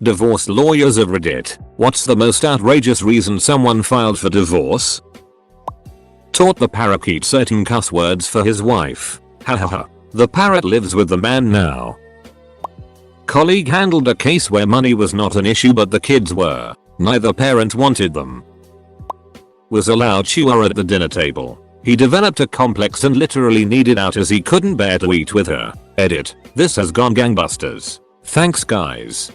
Divorce lawyers of Reddit. What's the most outrageous reason someone filed for divorce? Taught the parakeet certain cuss words for his wife. Hahaha. The parrot lives with the man now. Colleague handled a case where money was not an issue but the kids were. Neither parent wanted them. Was allowed chihuahua at the dinner table. He developed a complex and literally needed out as he couldn't bear to eat with her. Edit. This has gone gangbusters. Thanks guys.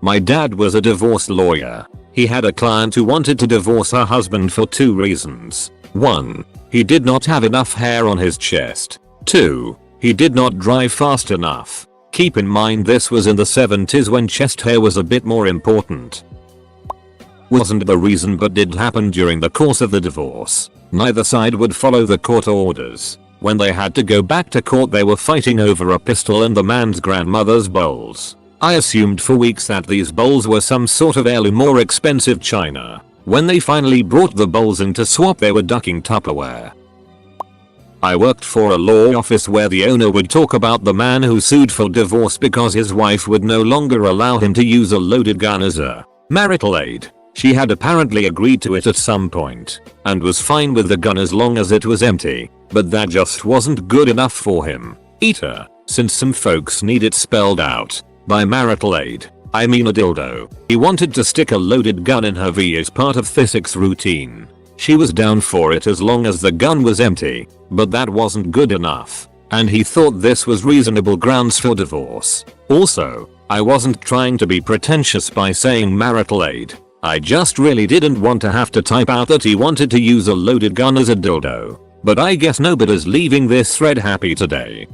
My dad was a divorce lawyer. He had a client who wanted to divorce her husband for 2 reasons. 1. He did not have enough hair on his chest. 2. He did not drive fast enough. Keep in mind this was in the 70s when chest hair was a bit more important. Wasn't the reason but did happen during the course of the divorce. Neither side would follow the court orders. When they had to go back to court they were fighting over a pistol and the man's grandmother's bowls. I assumed for weeks that these bowls were some sort of heirloom or expensive china. When they finally brought the bowls in to swap they were ducking Tupperware. I worked for a law office where the owner would talk about the man who sued for divorce because his wife would no longer allow him to use a loaded gun as a marital aid. She had apparently agreed to it at some point and was fine with the gun as long as it was empty, but that just wasn't good enough for him. Eater, since some folks need it spelled out. By marital aid, I mean a dildo. He wanted to stick a loaded gun in her V as part of physics routine. She was down for it as long as the gun was empty, but that wasn't good enough, and he thought this was reasonable grounds for divorce. Also, I wasn't trying to be pretentious by saying marital aid. I just really didn't want to have to type out that he wanted to use a loaded gun as a dildo. But I guess nobody's leaving this thread happy today.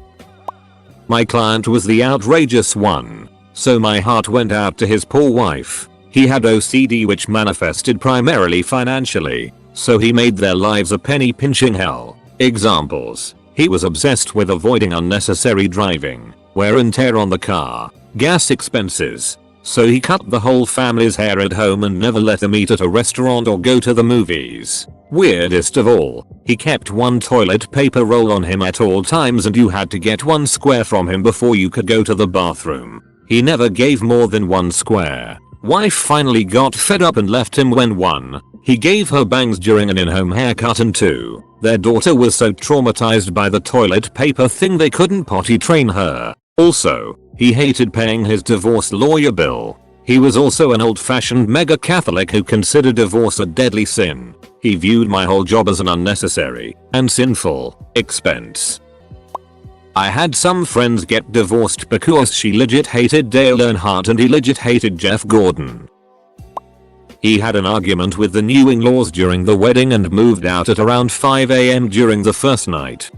My client was the outrageous one, so my heart went out to his poor wife. He had OCD which manifested primarily financially, so he made their lives a penny pinching hell. Examples: he was obsessed with avoiding unnecessary driving, wear and tear on the car, gas expenses, so he cut the whole family's hair at home and never let them eat at a restaurant or go to the movies. Weirdest of all, he kept one toilet paper roll on him at all times and you had to get 1 square from him before you could go to the bathroom. He never gave more than 1 square. Wife finally got fed up and left him when 1. He gave her bangs during an in-home haircut and 2. Their daughter was so traumatized by the toilet paper thing they couldn't potty train her. Also, he hated paying his divorce lawyer bill. He was also an old-fashioned mega Catholic who considered divorce a deadly sin. He viewed my whole job as an unnecessary and sinful expense. I had some friends get divorced because she legit hated Dale Earnhardt and he legit hated Jeff Gordon. He had an argument with the new in-laws during the wedding and moved out at around 5 AM during the first night.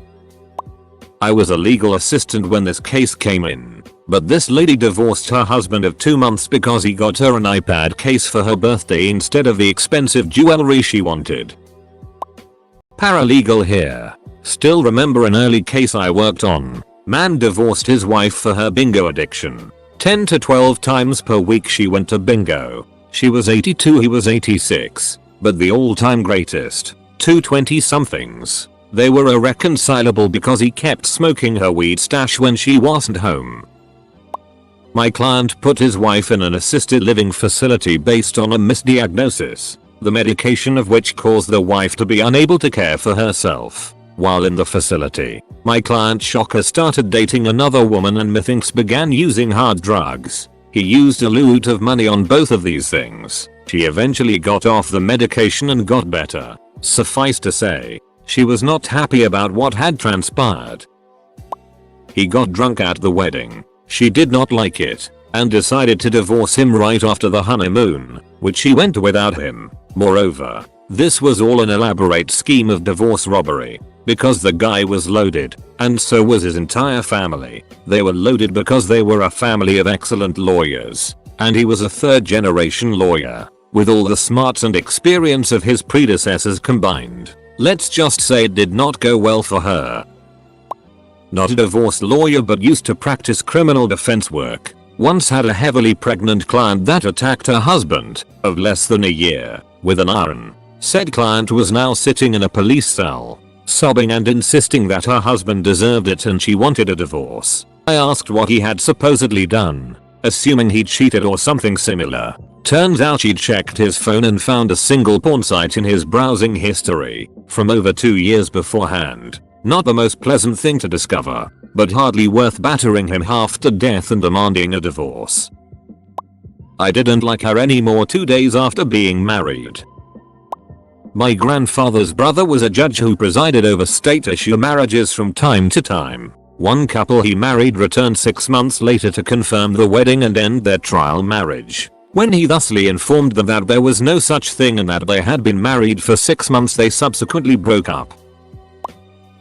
I was a legal assistant when this case came in, but this lady divorced her husband of 2 months because he got her an iPad case for her birthday instead of the expensive jewelry she wanted. Paralegal here. Still remember an early case I worked on. Man divorced his wife for her bingo addiction. 10 to 12 times per week she went to bingo. She was 82, he was 86, but the all-time greatest. 2 20-somethings. They were irreconcilable because he kept smoking her weed stash when she wasn't home. My client put his wife in an assisted living facility based on a misdiagnosis, the medication of which caused the wife to be unable to care for herself. While in the facility, my client shocker started dating another woman and methinks began using hard drugs. He used a loot of money on both of these things. She eventually got off the medication and got better. Suffice to say, she was not happy about what had transpired. He got drunk at the wedding. She did not like it and decided to divorce him right after the honeymoon, which she went without him. Moreover, this was all an elaborate scheme of divorce robbery because the guy was loaded and so was his entire family. They were loaded because they were a family of excellent lawyers and he was a 3rd generation lawyer with all the smarts and experience of his predecessors combined. Let's just say it did not go well for her. Not a divorce lawyer but used to practice criminal defense work. Once had a heavily pregnant client that attacked her husband, of less than a year, with an iron. Said client was now sitting in a police cell, sobbing and insisting that her husband deserved it and she wanted a divorce. I asked what he had supposedly done. assuming he cheated or something similar. Turns out she checked his phone and found a single porn site in his browsing history from over 2 years beforehand. Not the most pleasant thing to discover, but hardly worth battering him half to death and demanding a divorce. I didn't like her anymore 2 days after being married. My grandfather's brother was a judge who presided over state issue marriages from time to time. One couple he married returned 6 months later to confirm the wedding and end their trial marriage. When he thusly informed them that there was no such thing and that they had been married for 6 months, they subsequently broke up.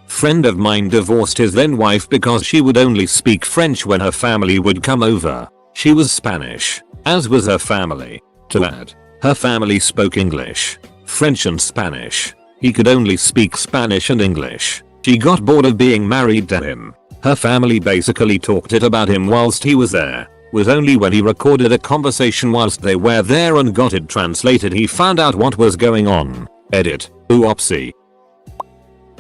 Friend of mine divorced his then wife because she would only speak French when her family would come over. She was Spanish, as was her family. To add, her family spoke English, French and Spanish. He could only speak Spanish and English. She got bored of being married to him. Her family basically talked it about him whilst he was there. Was only when he recorded a conversation whilst they were there and got it translated he found out what was going on. Edit. Oopsie.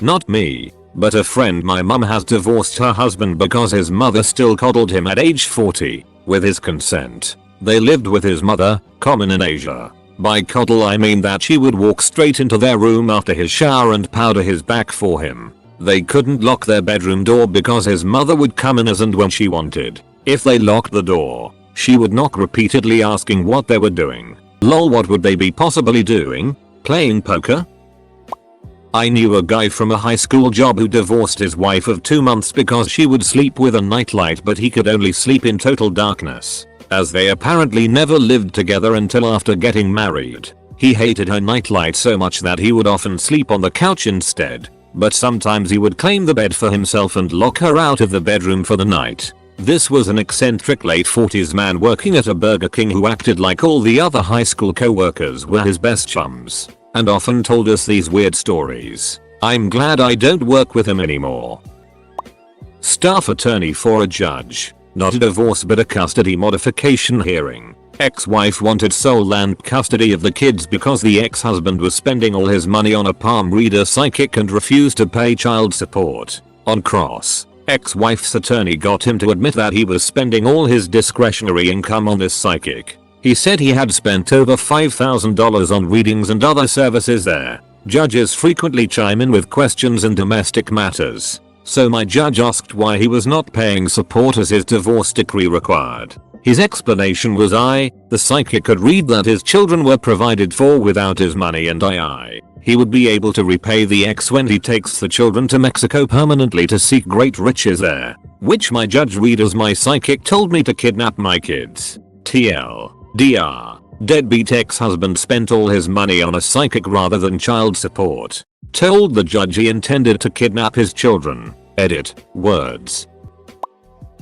Not me, but a friend. My mum has divorced her husband because his mother still coddled him at age 40, with his consent. They lived with his mother, common in Asia. By coddle I mean that she would walk straight into their room after his shower and powder his back for him. They couldn't lock their bedroom door because his mother would come in as and when she wanted. If they locked the door, she would knock repeatedly asking what they were doing. Lol, what would they be possibly doing? Playing poker? I knew a guy from a high school job who divorced his wife of 2 months because she would sleep with a nightlight but he could only sleep in total darkness, as they apparently never lived together until after getting married. He hated her nightlight so much that he would often sleep on the couch instead, but sometimes he would claim the bed for himself and lock her out of the bedroom for the night. This was an eccentric late 40s man working at a Burger King who acted like all the other high school co-workers were his best chums, and often told us these weird stories. I'm glad I don't work with him anymore. Staff attorney for a judge. Not a divorce but a custody modification hearing. Ex-wife wanted sole land custody of the kids because the ex-husband was spending all his money on a palm reader psychic and refused to pay child support. On cross, ex-wife's attorney got him to admit that he was spending all his discretionary income on this psychic. He said he had spent over $5,000 on readings and other services there. Judges frequently chime in with questions in domestic matters, so my judge asked why he was not paying support as his divorce decree required. His explanation was the psychic could read that his children were provided for without his money and he would be able to repay the ex when he takes the children to Mexico permanently to seek great riches there. Which my judge read as my psychic told me to kidnap my kids. TLDR. Deadbeat ex-husband spent all his money on a psychic rather than child support. Told the judge he intended to kidnap his children. Edit. Words.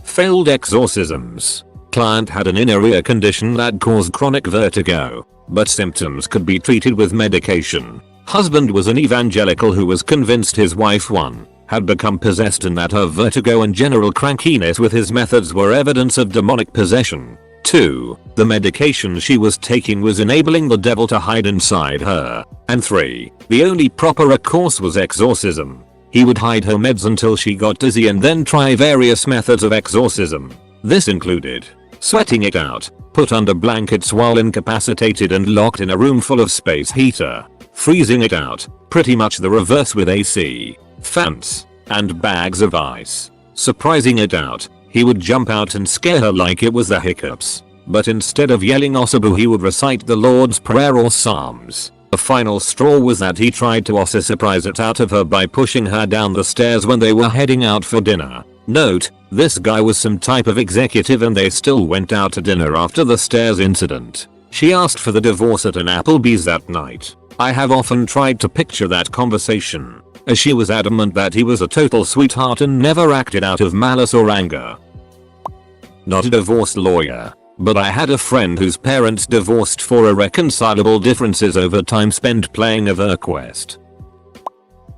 Failed exorcisms. Client had an inner ear condition that caused chronic vertigo, but symptoms could be treated with medication. Husband was an evangelical who was convinced his wife 1 had become possessed and that her vertigo and general crankiness with his methods were evidence of demonic possession. 2. The medication she was taking was enabling the devil to hide inside her. And 3. The only proper recourse was exorcism. He would hide her meds until she got dizzy and then try various methods of exorcism. This included sweating it out, put under blankets while incapacitated and locked in a room full of space heater, freezing it out, pretty much the reverse with AC, fans, and bags of ice, surprising it out. He would jump out and scare her like it was the hiccups, but instead of yelling Osabu he would recite the Lord's Prayer or Psalms. The final straw was that he tried to surprise it out of her by pushing her down the stairs when they were heading out for dinner. Note, this guy was some type of executive and they still went out to dinner after the stairs incident. She asked for the divorce at an Applebee's that night. I have often tried to picture that conversation, as she was adamant that he was a total sweetheart and never acted out of malice or anger. Not a divorce lawyer, but I had a friend whose parents divorced for irreconcilable differences over time spent playing EverQuest.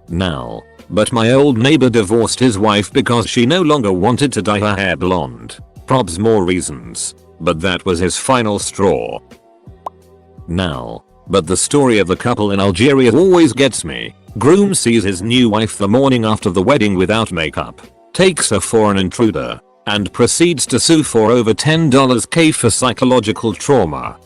Now, but my old neighbor divorced his wife because she no longer wanted to dye her hair blonde. Probs more reasons, but that was his final straw. Now, but the story of the couple in Algeria always gets me. Groom sees his new wife the morning after the wedding without makeup, takes her for an intruder, and proceeds to sue for over $10K for psychological trauma.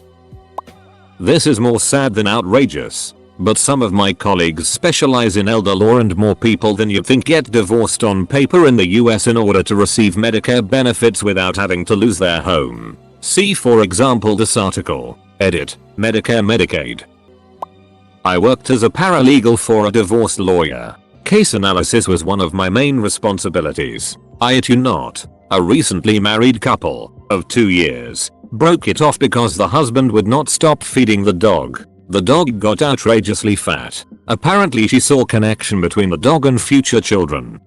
This is more sad than outrageous, but some of my colleagues specialize in elder law and more people than you'd think get divorced on paper in the US in order to receive Medicare benefits without having to lose their home. See for example this article. Edit. Medicare Medicaid. I worked as a paralegal for a divorce lawyer. Case analysis was one of my main responsibilities. I kid you not, a recently married couple of 2 years broke it off because the husband would not stop feeding the dog. The dog got outrageously fat. Apparently she saw connection between the dog and future children.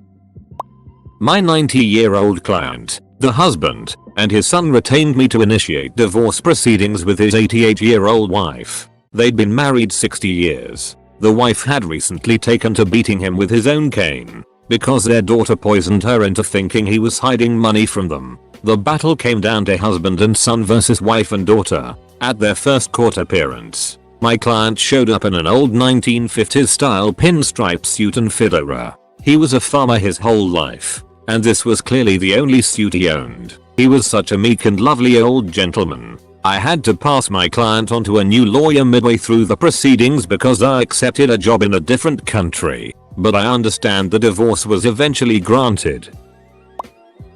My 90-year-old client, the husband, and his son retained me to initiate divorce proceedings with his 88-year-old wife. They'd been married 60 years. The wife had recently taken to beating him with his own cane because their daughter poisoned her into thinking he was hiding money from them. The battle came down to husband and son versus wife and daughter. At their first court appearance, my client showed up in an old 1950s style pinstripe suit and fedora. He was a farmer his whole life, and this was clearly the only suit he owned. He was such a meek and lovely old gentleman. I had to pass my client on to a new lawyer midway through the proceedings because I accepted a job in a different country, but I understand the divorce was eventually granted.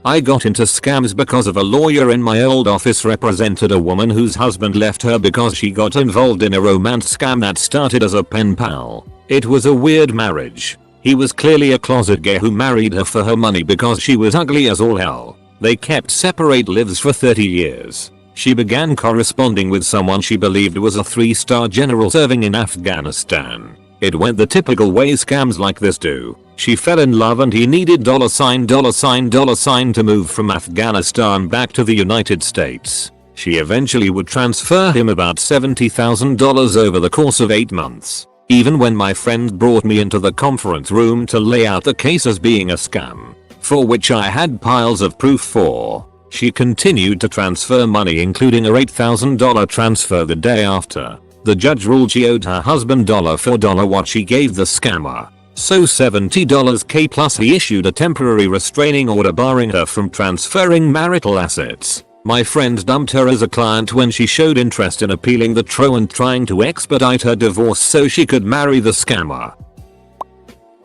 I got into scams because of a lawyer in my old office represented a woman whose husband left her because she got involved in a romance scam that started as a pen pal. It was a weird marriage. He was clearly a closet gay who married her for her money because she was ugly as all hell. They kept separate lives for 30 years. She began corresponding with someone she believed was a 3-star general serving in Afghanistan. It went the typical way scams like this do. She fell in love and he needed $$$ to move from Afghanistan back to the United States. She eventually would transfer him about $70,000 over the course of 8 months. Even when my friend brought me into the conference room to lay out the case as being a scam, for which I had piles of proof for, she continued to transfer money, including a $8,000 transfer the day after. The judge ruled she owed her husband $$ for $$ what she gave the scammer. So $70K plus he issued a temporary restraining order barring her from transferring marital assets. My friend dumped her as a client when she showed interest in appealing the TRO and trying to expedite her divorce so she could marry the scammer.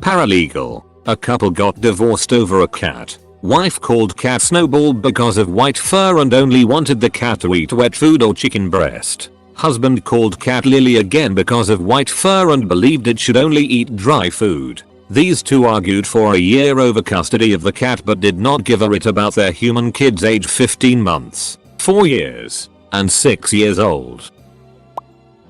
Paralegal. A couple got divorced over a cat. Wife called cat Snowball because of white fur and only wanted the cat to eat wet food or chicken breast. Husband called cat Lily again because of white fur and believed it should only eat dry food. These two argued for a year over custody of the cat but did not give a rit about their human kids aged 15 months, 4 years, and 6 years old.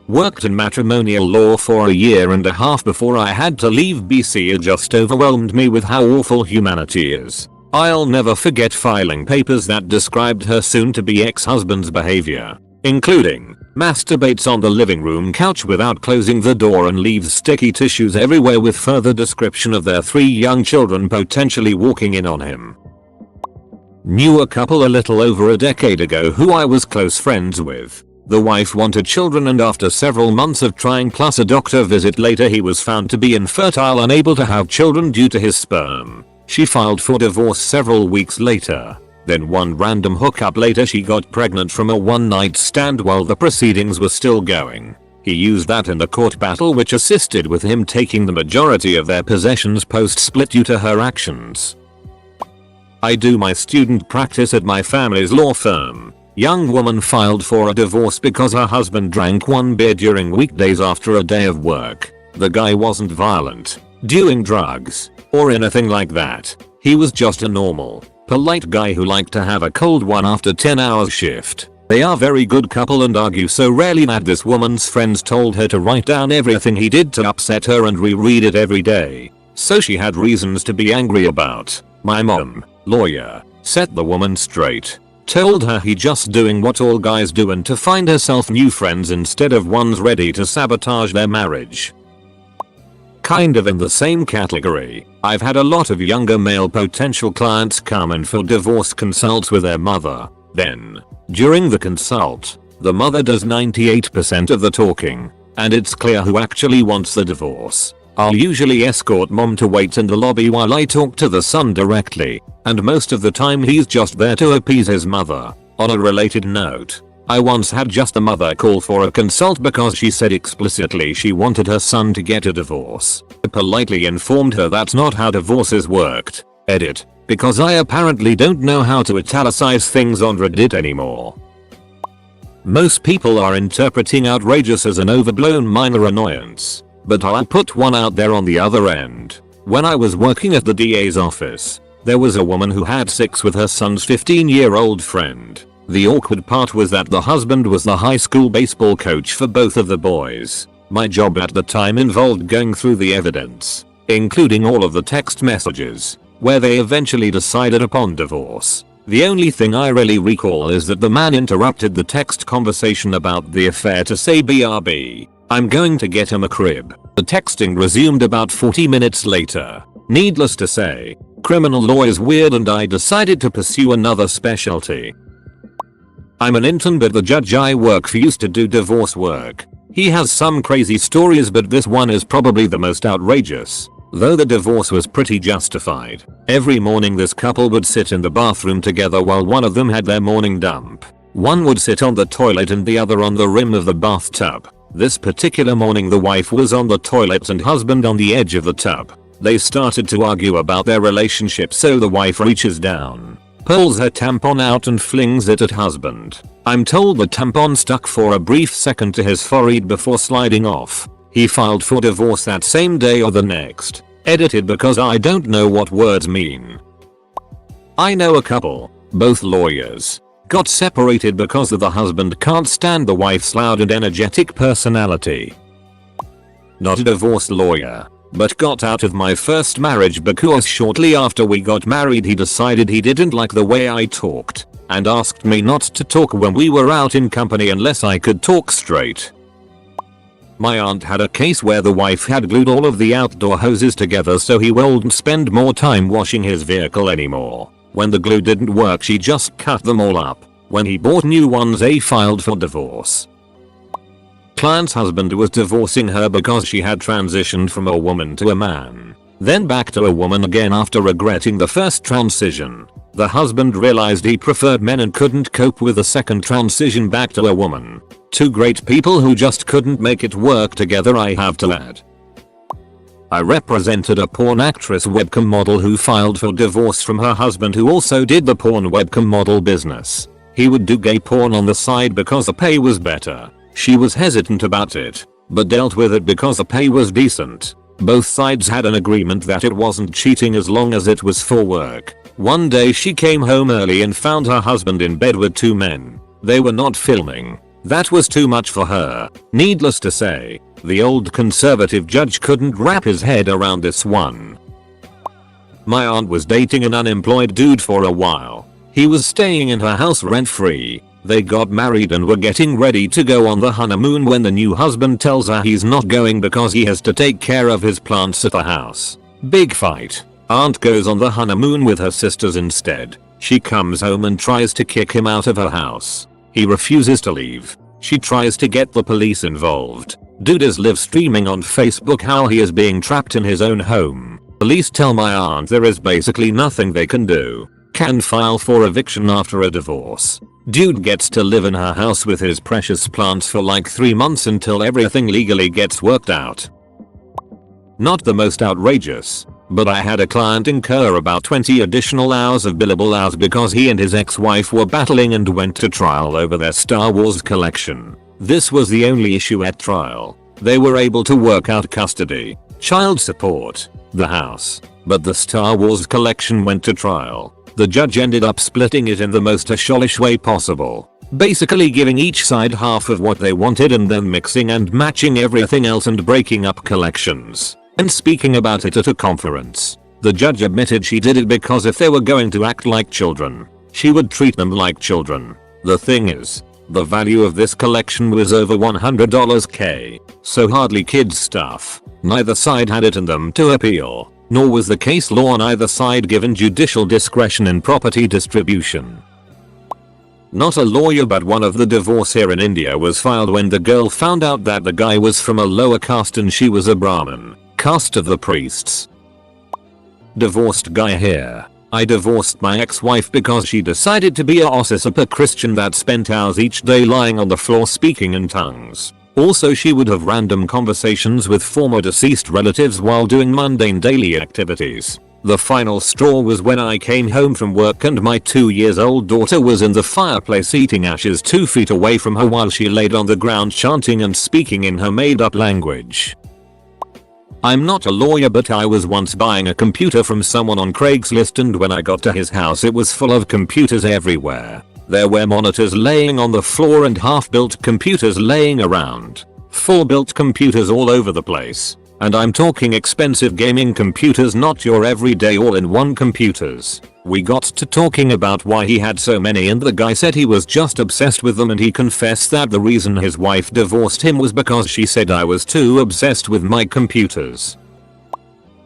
Worked in matrimonial law for a year and a half before I had to leave BC. It just overwhelmed me with how awful humanity is. I'll never forget filing papers that described her soon-to-be ex-husband's behavior, including masturbates on the living room couch without closing the door and leaves sticky tissues everywhere, with further description of their 3 young children potentially walking in on him. Knew a couple a little over a decade ago who I was close friends with. The wife wanted children and after several months of trying plus a doctor visit later he was found to be infertile, unable to have children due to his sperm. She filed for divorce several weeks later. Then one random hookup later she got pregnant from a one-night stand while the proceedings were still going. He used that in the court battle, which assisted with him taking the majority of their possessions post-split due to her actions. I do my student practice at my family's law firm. Young woman filed for a divorce because her husband drank 1 beer during weekdays after a day of work. The guy wasn't violent, doing drugs, or anything like that. He was just a normal, polite guy who liked to have a cold one after 10 hours shift. They are very good couple and argue so rarely that this woman's friends told her to write down everything he did to upset her and reread it every day. So she had reasons to be angry about. My mom, lawyer, set the woman straight. Told her he just doing what all guys do and to find herself new friends instead of ones ready to sabotage their marriage. Kind of in the same category, I've had a lot of younger male potential clients come in for divorce consults with their mother. Then, during the consult, the mother does 98% of the talking, and it's clear who actually wants the divorce. I'll usually escort mom to wait in the lobby while I talk to the son directly, and most of the time he's just there to appease his mother. On a related note, I once had just the mother call for a consult because she said explicitly she wanted her son to get a divorce. I politely informed her that's not how divorces worked. Edit. Because I apparently don't know how to italicize things on Reddit anymore. Most people are interpreting outrageous as an overblown minor annoyance, but I'll put one out there on the other end. When I was working at the DA's office, there was a woman who had sex with her son's 15-year-old friend. The awkward part was that the husband was the high school baseball coach for both of the boys. My job at the time involved going through the evidence, including all of the text messages, where they eventually decided upon divorce. The only thing I really recall is that the man interrupted the text conversation about the affair to say BRB, I'm going to get him a crib. The texting resumed about 40 minutes later. Needless to say, criminal law is weird and I decided to pursue another specialty. I'm an intern but the judge I work for used to do divorce work. He has some crazy stories but this one is probably the most outrageous. Though the divorce was pretty justified. Every morning this couple would sit in the bathroom together while one of them had their morning dump. One would sit on the toilet and the other on the rim of the bathtub. This particular morning the wife was on the toilet and husband on the edge of the tub. They started to argue about their relationship so the wife reaches down, pulls her tampon out and flings it at husband. I'm told the tampon stuck for a brief second to his forehead before sliding off. He filed for divorce that same day or the next. Edited because I don't know what words mean. I know a couple, both lawyers, got separated because the husband can't stand the wife's loud and energetic personality. Not a divorce lawyer, but got out of my first marriage because shortly after we got married he decided he didn't like the way I talked and asked me not to talk when we were out in company unless I could talk straight. My aunt had a case where the wife had glued all of the outdoor hoses together so he wouldn't spend more time washing his vehicle anymore. When the glue didn't work she just cut them all up. When he bought new ones they filed for divorce. Client's husband was divorcing her because she had transitioned from a woman to a man, then back to a woman again after regretting the first transition. The husband realized he preferred men and couldn't cope with the second transition back to a woman. Two great people who just couldn't make it work together, I have to add. I represented a porn actress webcam model who filed for divorce from her husband who also did the porn webcam model business. He would do gay porn on the side because the pay was better. She was hesitant about it, but dealt with it because the pay was decent. Both sides had an agreement that it wasn't cheating as long as it was for work. One day she came home early and found her husband in bed with two men. They were not filming. That was too much for her. Needless to say, the old conservative judge couldn't wrap his head around this one. My aunt was dating an unemployed dude for a while. He was staying in her house rent-free. They got married and were getting ready to go on the honeymoon when the new husband tells her he's not going because he has to take care of his plants at the house. Big fight. Aunt goes on the honeymoon with her sisters instead. She comes home and tries to kick him out of her house. He refuses to leave. She tries to get the police involved. Dude is live streaming on Facebook how he is being trapped in his own home. Police tell my aunt there is basically nothing they can do. Can file for eviction after a divorce. Dude gets to live in her house with his precious plants for like 3 months until everything legally gets worked out. Not the most outrageous, but I had a client incur about 20 additional hours of billable hours because he and his ex-wife were battling and went to trial over their Star Wars collection. This was the only issue at trial. They were able to work out custody, child support, the house, but the Star Wars collection went to trial. The judge ended up splitting it in the most asholish way possible, basically giving each side half of what they wanted and then mixing and matching everything else and breaking up collections. And speaking about it at a conference, the judge admitted she did it because if they were going to act like children, she would treat them like children. The thing is, the value of this collection was over $100k, so hardly kids stuff. Neither side had it in them to appeal, nor was the case law on either side given judicial discretion in property distribution. Not a lawyer but one of the divorce here in India was filed when the girl found out that the guy was from a lower caste and she was a Brahmin. cast of the priests. Divorced guy here. I divorced my ex-wife because she decided to be a ossisapa Christian that spent hours each day lying on the floor speaking in tongues. Also, she would have random conversations with former deceased relatives while doing mundane daily activities. The final straw was when I came home from work and my 2-year-old daughter was in the fireplace eating ashes 2 feet away from her while she laid on the ground chanting and speaking in her made-up language. I'm not a lawyer, but I was once buying a computer from someone on Craigslist, and when I got to his house it was full of computers everywhere. There were monitors laying on the floor and half-built computers laying around. Full-built computers all over the place. And I'm talking expensive gaming computers, not your everyday all-in-one computers. We got to talking about why he had so many, and the guy said he was just obsessed with them, and he confessed that the reason his wife divorced him was because she said I was too obsessed with my computers.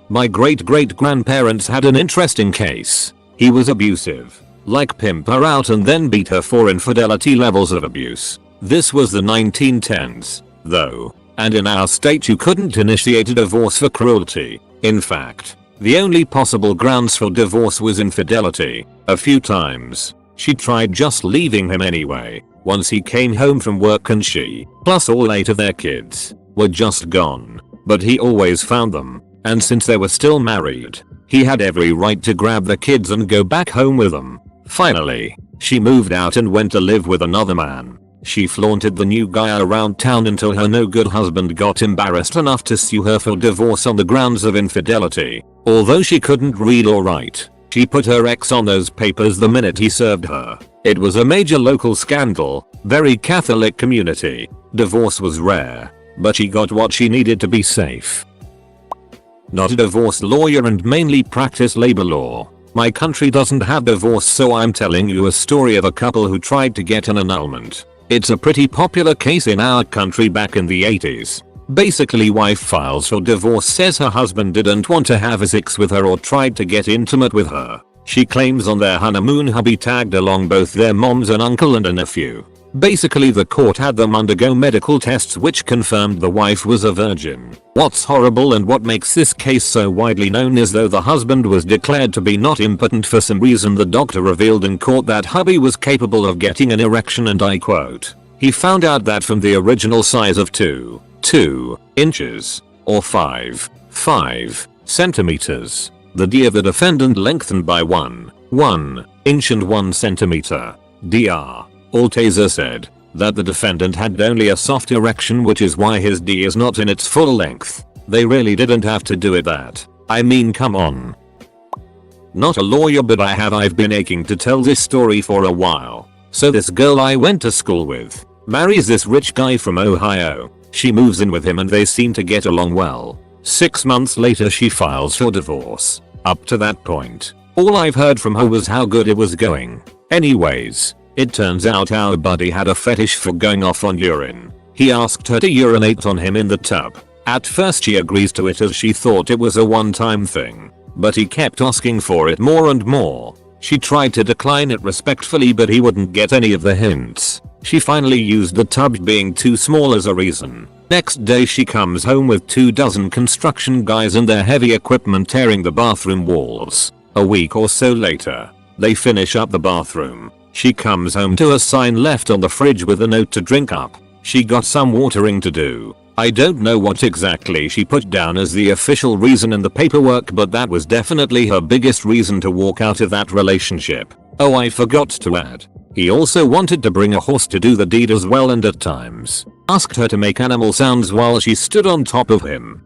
My great-great-grandparents had an interesting case. He was abusive. Like pimp her out and then beat her for infidelity levels of abuse. This was the 1910s, though. And in our state you couldn't initiate a divorce for cruelty. In fact, the only possible grounds for divorce was infidelity. A few times, she tried just leaving him anyway. Once he came home from work and she, plus all 8 of their kids, were just gone. But he always found them, and since they were still married, he had every right to grab the kids and go back home with them. Finally, she moved out and went to live with another man. She flaunted the new guy around town until her no-good husband got embarrassed enough to sue her for divorce on the grounds of infidelity. Although she couldn't read or write, she put her ex on those papers the minute he served her. It was a major local scandal, very Catholic community. Divorce was rare, but she got what she needed to be safe. Not a divorce lawyer and mainly practice labor law. My country doesn't have divorce, so I'm telling you a story of a couple who tried to get an annulment. It's a pretty popular case in our country back in the 80s. Basically, wife files for divorce, says her husband didn't want to have sex with her or tried to get intimate with her. She claims on their honeymoon hubby tagged along both their moms, an uncle and a nephew. Basically, the court had them undergo medical tests which confirmed the wife was a virgin. What's horrible and what makes this case so widely known is though the husband was declared to be not impotent, for some reason the doctor revealed in court that hubby was capable of getting an erection, and I quote, "He found out that from the original size of 2 inches or 5 centimeters, the D of the defendant lengthened by 1 inch and 1 centimeter. Dr. Altazer said that the defendant had only a soft erection, which is why his D is not in its full length. They really didn't have to do it that. I mean, come on." Not a lawyer, but I've been aching to tell this story for a while. So this girl I went to school with marries this rich guy from Ohio. She moves in with him and they seem to get along well. 6 months later she files for divorce. Up to that point, all I've heard from her was how good it was going. Anyways, it turns out our buddy had a fetish for going off on urine. He asked her to urinate on him in the tub. At first she agrees to it as she thought it was a one-time thing, but he kept asking for it more and more. She tried to decline it respectfully, but he wouldn't get any of the hints. She finally used the tub being too small as a reason. Next day she comes home with 24 construction guys and their heavy equipment tearing the bathroom walls. A week or so later, they finish up the bathroom. She comes home to a sign left on the fridge with a note to drink up. She got some watering to do. I don't know what exactly she put down as the official reason in the paperwork, but that was definitely her biggest reason to walk out of that relationship. Oh, I forgot to add, he also wanted to bring a horse to do the deed as well, and at times asked her to make animal sounds while she stood on top of him.